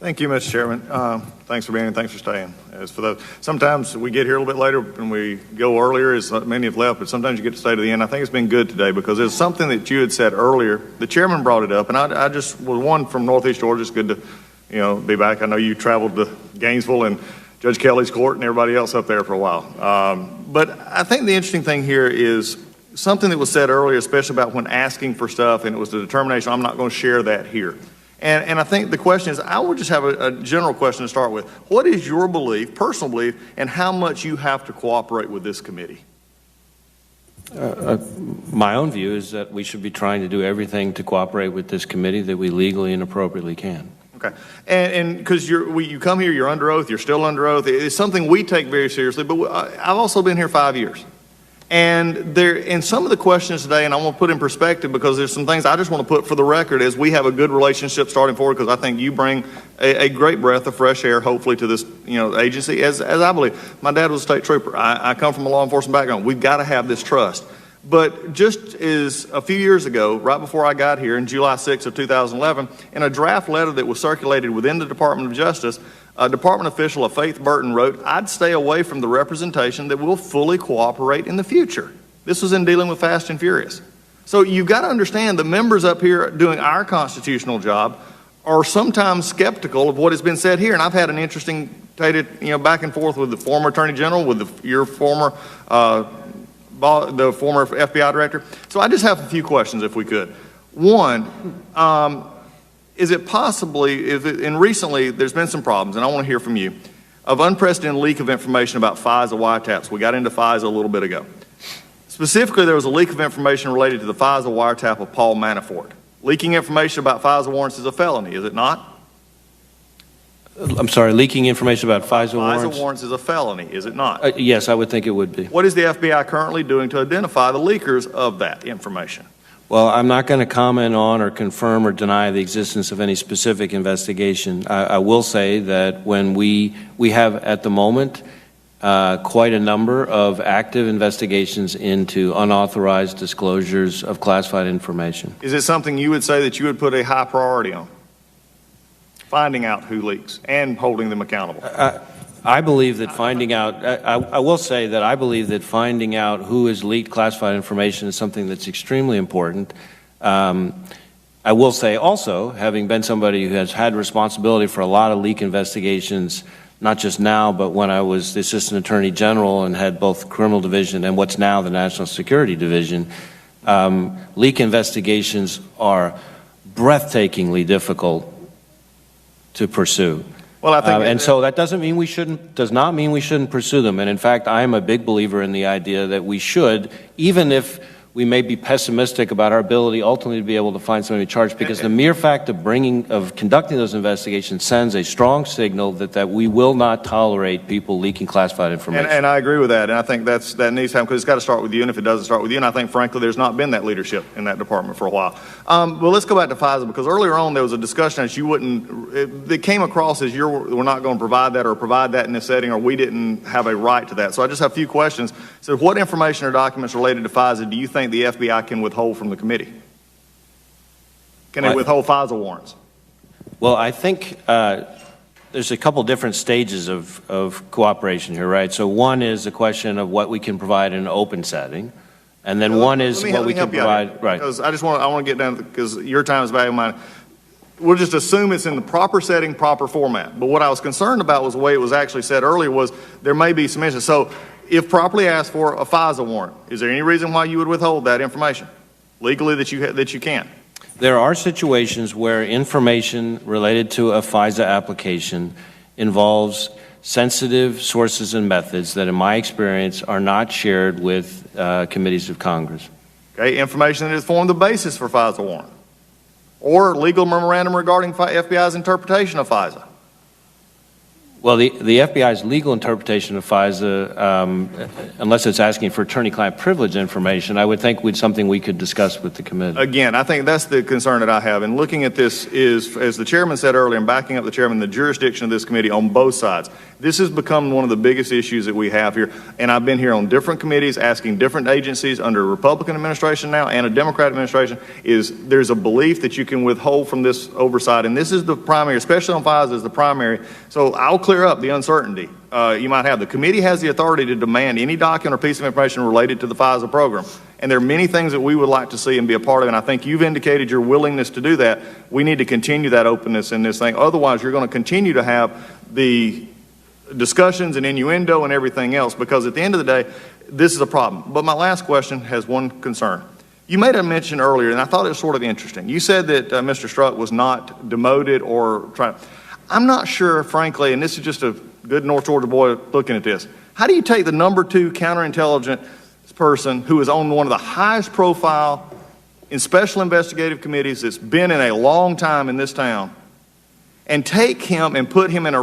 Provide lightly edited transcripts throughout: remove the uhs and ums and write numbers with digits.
Thank you, Mr. Chairman. Thanks for being here. Thanks for staying. As for those, sometimes we get here a little bit later and we go earlier, as many have left, but sometimes you get to stay to the end. I think it's been good today because it's something that you had said earlier. The chairman brought it up, and I just was one from Northeast Georgia. It's good to, be back. I know you traveled to Gainesville and Judge Kelly's court and everybody else up there for a while. But I think the interesting thing here is something that was said earlier, especially about when asking for stuff, and it was the determination. I'm not going to share that here. And I think the question is, I would just have a general question to start with. What is your belief, personal belief, and how much you have to cooperate with this committee? My own view is that we should be trying to do everything to cooperate with this committee that we legally and appropriately can. Okay. And because you come here, you're under oath, you're still under oath. It's something we take very seriously, but I've also been here 5 years. And in some of the questions today, and I want to put in perspective because there's some things I just want to put for the record as we have a good relationship starting forward, because I think you bring a great breath of fresh air, hopefully, to this agency, as I believe. My dad was a state trooper. I come from a law enforcement background. We've got to have this trust. But just as a few years ago, right before I got here, in July 6th of 2011, in a draft letter that was circulated within the Department of Justice, a department official, Faith Burton, wrote, "I'd stay away from the representation that will fully cooperate in the future." This was in dealing with Fast and Furious. So you've got to understand the members up here doing our constitutional job are sometimes skeptical of what has been said here. And I've had an interesting back and forth with the former Attorney General, with your former the former FBI director. So I just have a few questions, if we could. One, is it possibly, and recently there's been some problems, and I want to hear from you, of unprecedented leak of information about FISA wiretaps. We got into FISA a little bit ago. Specifically, there was a leak of information related to the FISA wiretap of Paul Manafort. Leaking information about FISA warrants is a felony, is it not? I'm sorry, leaking information about FISA warrants? FISA warrants is a felony, is it not? Yes, I would think it would be. What is the FBI currently doing to identify the leakers of that information? Well, I'm not going to comment on or confirm or deny the existence of any specific investigation. I will say that when we have at the moment quite a number of active investigations into unauthorized disclosures of classified information. Is it something you would say that you would put a high priority on? Finding out who leaks and holding them accountable. I believe that finding out, I will say that I believe that finding out who has leaked classified information is something that's extremely important. I will say also, having been somebody who has had responsibility for a lot of leak investigations, not just now, but when I was the Assistant Attorney General and had both Criminal Division and what's now the National Security Division, leak investigations are breathtakingly difficult to pursue. Well, I think and so that does not mean we shouldn't pursue them. And in fact, I am a big believer in the idea that we should, even if we may be pessimistic about our ability ultimately to be able to find somebody charged, because the mere fact of conducting those investigations sends a strong signal that we will not tolerate people leaking classified information. And I agree with that, and I think that needs to happen, because it's got to start with you, and if it doesn't start with you, and I think frankly there's not been that leadership in that department for a while. Well, let's go back to FISA, because earlier on there was a discussion that it came across as we're not going to provide that, or provide that in this setting, or we didn't have a right to that. So I just have a few questions. So what information or documents related to FISA do you think the FBI can withhold from the committee? Can they withhold FISA warrants? Well, I think there's a couple different stages of cooperation here, right? So one is the question of what we can provide in an open setting, and then one is what we can provide. Right. Because I want to get down, because your time is valuable. Mine. We'll just assume it's in the proper setting, proper format. But what I was concerned about was the way it was actually said earlier was there may be some issues. So if properly asked for a FISA warrant, is there any reason why you would withhold that information legally that you can? There are situations where information related to a FISA application involves sensitive sources and methods that, in my experience, are not shared with committees of Congress. Okay, information that has formed the basis for FISA warrant, or legal memorandum regarding FBI's interpretation of FISA. Well, the FBI's legal interpretation of FISA, unless it's asking for attorney-client privilege information, I would think something we could discuss with the committee. Again, I think that's the concern that I have. And looking at this is, as the chairman said earlier, and backing up the chairman, the jurisdiction of this committee on both sides. This has become one of the biggest issues that we have here. And I've been here on different committees asking different agencies under a Republican administration now and a Democrat administration, is there's a belief that you can withhold from this oversight. And this is the primary, especially on FISA, is the primary. So I'll clear up the uncertainty you might have. The committee has the authority to demand any document or piece of information related to the FISA program. And there are many things that we would like to see and be a part of, and I think you've indicated your willingness to do that. We need to continue that openness in this thing. Otherwise, you're going to continue to have the discussions and innuendo and everything else, because at the end of the day, this is a problem. But my last question has one concern. You made a mention earlier, and I thought it was sort of interesting. You said that Mr. Strzok was not demoted or trying. I'm not sure, frankly, and this is just a good North Georgia boy looking at this. How do you take the number 2 counterintelligence person who is on one of the highest profile in special investigative committees that's been in a long time in this town, and take him and put him in a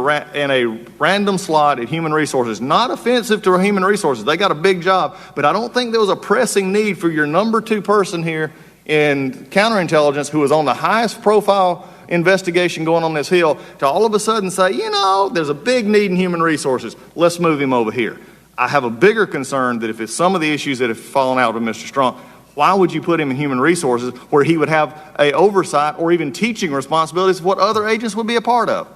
random slot at Human Resources? Not offensive to Human Resources. They got a big job, but I don't think there was a pressing need for your number 2 person here in counterintelligence, who was on the highest profile investigation going on this hill, to all of a sudden say, you know, there's a big need in Human Resources. Let's move him over here. I have a bigger concern that if it's some of the issues that have fallen out with Mr. Strong, why would you put him in Human Resources where he would have a oversight or even teaching responsibilities of what other agents would be a part of?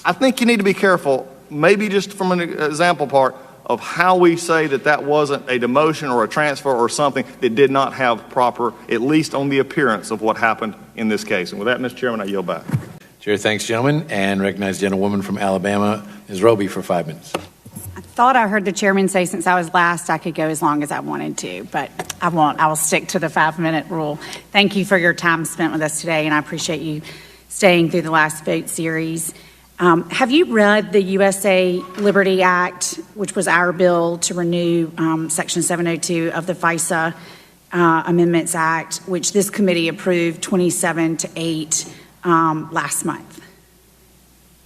I think you need to be careful, maybe just from an example part, of how we say that that wasn't a demotion or a transfer or something that did not have proper, at least on the appearance of what happened in this case. And with that, Mr. Chairman, I yield back. Chair, thanks, gentlemen, and recognize the gentlewoman from Alabama, Ms. Roby, for 5 minutes. I thought I heard the chairman say since I was last, I could go as long as I wanted to, but I won't. I will stick to the 5-minute rule. Thank you for your time spent with us today, and I appreciate you staying through the last vote series. Have you read the USA Liberty Act, which was our bill to renew Section 702 of the Fisa Amendments Act, which this committee approved 27-8 last month?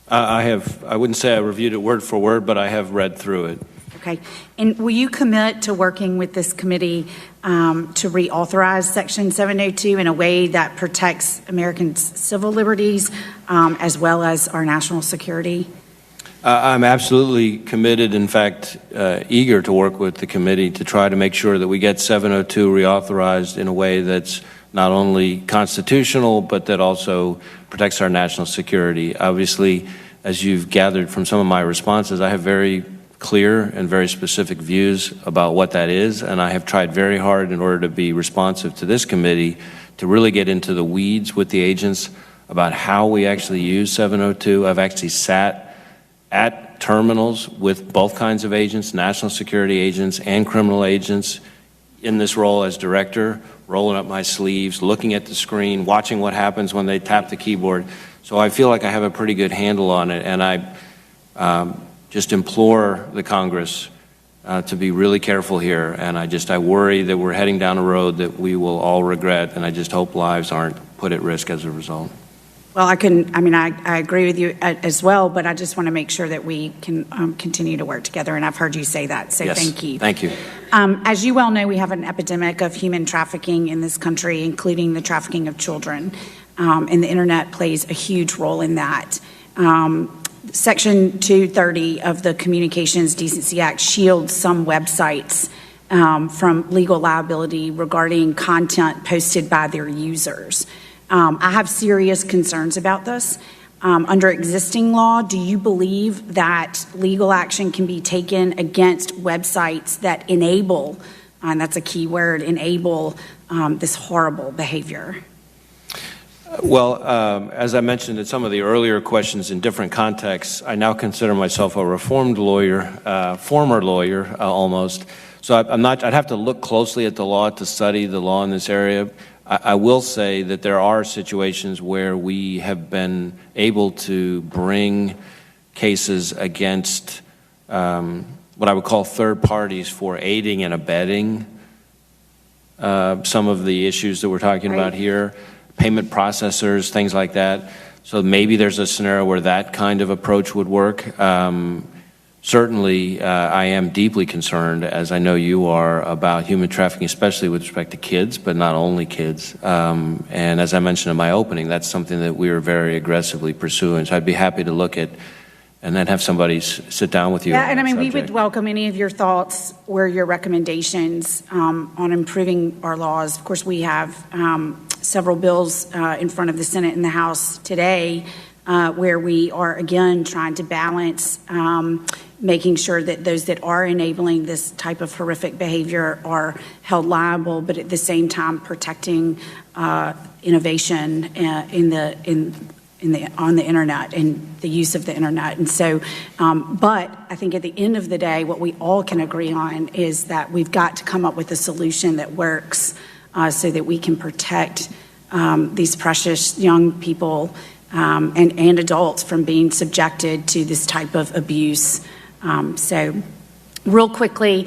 I wouldn't say I reviewed it word for word, but I have read through it. Okay. And will you commit to working with this committee to reauthorize Section 702 in a way that protects Americans' civil liberties as well as our national security? I'm absolutely committed, in fact, eager to work with the committee to try to make sure that we get 702 reauthorized in a way that's not only constitutional, but that also protects our national security. Obviously, as you've gathered from some of my responses, I have very clear and very specific views about what that is, and I have tried very hard in order to be responsive to this committee to really get into the weeds with the agents about how we actually use 702. I've actually sat at terminals with both kinds of agents, national security agents and criminal agents, in this role as director, rolling up my sleeves, looking at the screen, watching what happens when they tap the keyboard. So I feel like I have a pretty good handle on it, and I just implore the Congress to be really careful here, and I worry that we're heading down a road that we will all regret, and I just hope lives aren't put at risk as a result. Well, I agree with you as well, but I just want to make sure that we can continue to work together, and I've heard you say that, so yes, thank you. Thank you. As you well know, we have an epidemic of human trafficking in this country, including the trafficking of children, and the internet plays a huge role in that. Section 230 of the Communications Decency Act shields some websites from legal liability regarding content posted by their users. I have serious concerns about this. Under existing law, do you believe that legal action can be taken against websites that enable, and that's a key word, enable this horrible behavior? Well, as I mentioned in some of the earlier questions in different contexts, I now consider myself a reformed lawyer, former lawyer almost. So I'd have to look closely at the law to study the law in this area. I will say that there are situations where we have been able to bring cases against what I would call third parties for aiding and abetting some of the issues that we're talking about here. Payment processors, things like that. So maybe there's a scenario where that kind of approach would work. Certainly, I am deeply concerned, as I know you are, about human trafficking, especially with respect to kids, but not only kids. And as I mentioned in my opening, that's something that we are very aggressively pursuing. So I'd be happy to look at and then have somebody sit down with you. Yeah, on and I that mean, we subject. would welcome any of your thoughts or your recommendations on improving our laws. Of course, we have several bills in front of the Senate and the House today where we are, again, trying to balance making sure that those that are enabling this type of horrific behavior are held liable, but at the same time protecting innovation on the internet and the use of the internet. And so, but I think at the end of the day, what we all can agree on is that we've got to come up with a solution that works so that we can protect these precious young people and adults from being subjected to this type of abuse. So real quickly,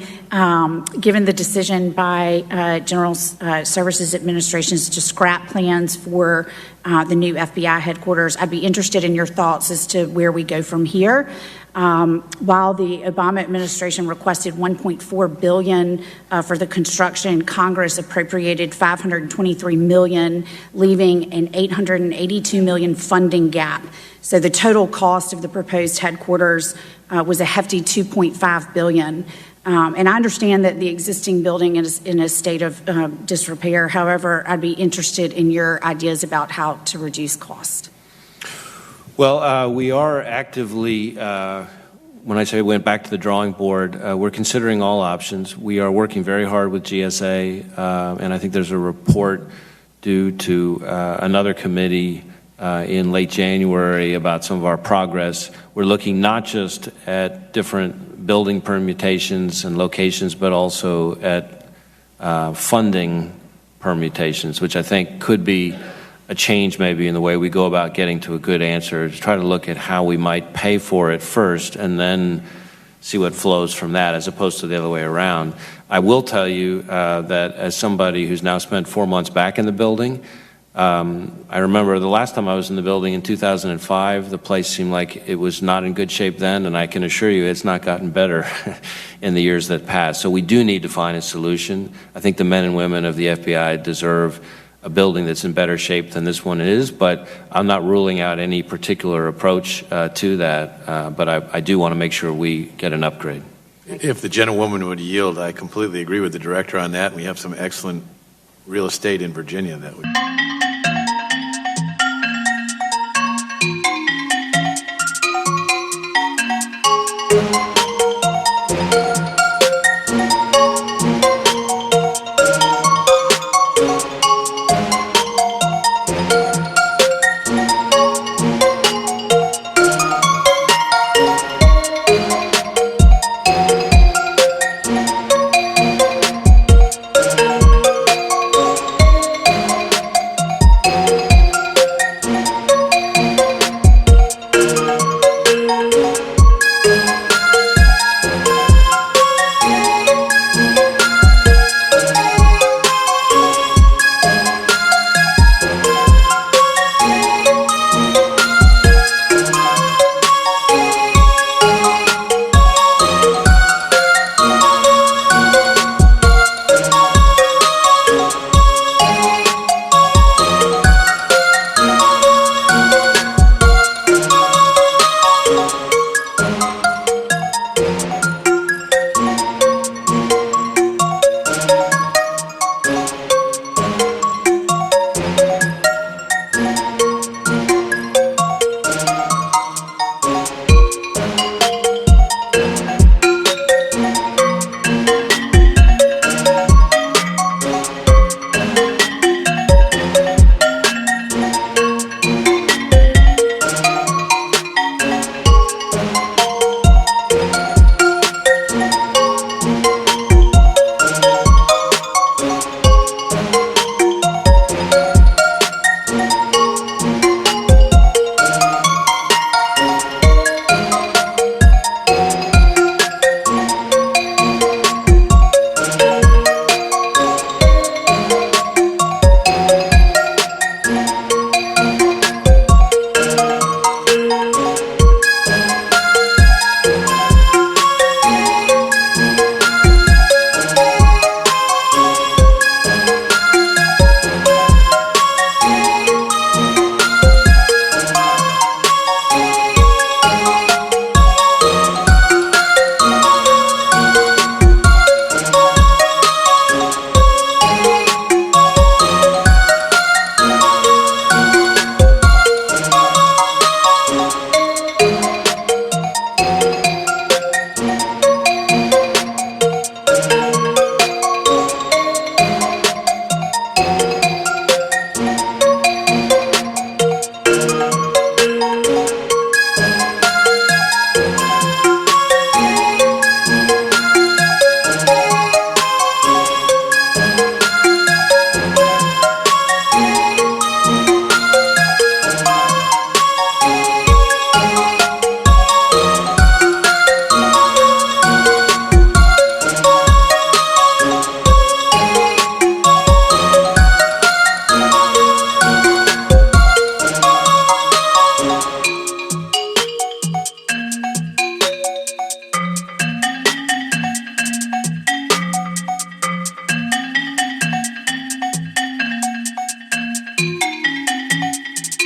given the decision by General Services Administrations to scrap plans for the new FBI headquarters, I'd be interested in your thoughts as to where we go from here. While the Obama administration requested $1.4 billion for the construction, Congress appropriated $523 million, leaving an $882 million funding gap. So the total cost of the proposed headquarters was a hefty $2.5 billion. And I understand that the existing building is in a state of disrepair. However, I'd be interested in your ideas about how to reduce cost. Well, we are actively, when I say we went back to the drawing board, we're considering all options. We are working very hard with GSA, and I think there's a report due to another committee in late January about some of our progress. We're looking not just at different building permutations and locations, but also at funding permutations, which I think could be a change maybe in the way we go about getting to a good answer, to try to look at how we might pay for it first and then see what flows from that, as opposed to the other way around. I will tell you that as somebody who's now spent 4 months back in the building, I remember the last time I was in the building in 2005, the place seemed like it was not in good shape then, and I can assure you it's not gotten better in the years that passed. So we do need to find a solution. I think the men and women of the FBI deserve a building that's in better shape than this one is, but I'm not ruling out any particular approach to that, but I do want to make sure we get an upgrade. If the gentlewoman would yield, I completely agree with the director on that. We have some excellent real estate in Virginia that would